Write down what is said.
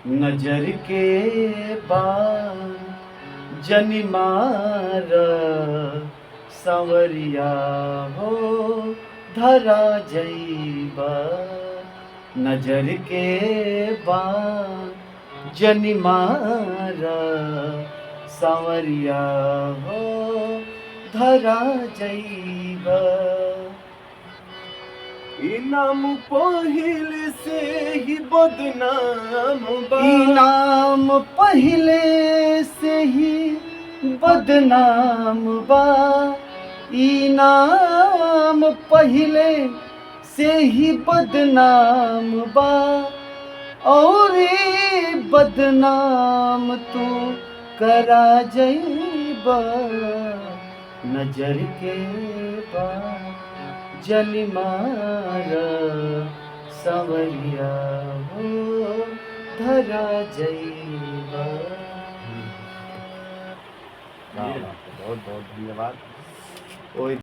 नजर के बाण जनि मार संवरिया हो धरा जइबा। नजर के बाण जनि मार संवरिया हो धरा जइबा। इनाम पहिले से ही बदनाम बा। इनाम पहिले से ही बदनाम बा। इनाम पहिले से ही बदनाम बा। और ये बदनाम तू करा जइबा। नजर के बाण जनि मार संवरिया हो धरा जइबा। बहुत बहुत धन्यवाद। ओए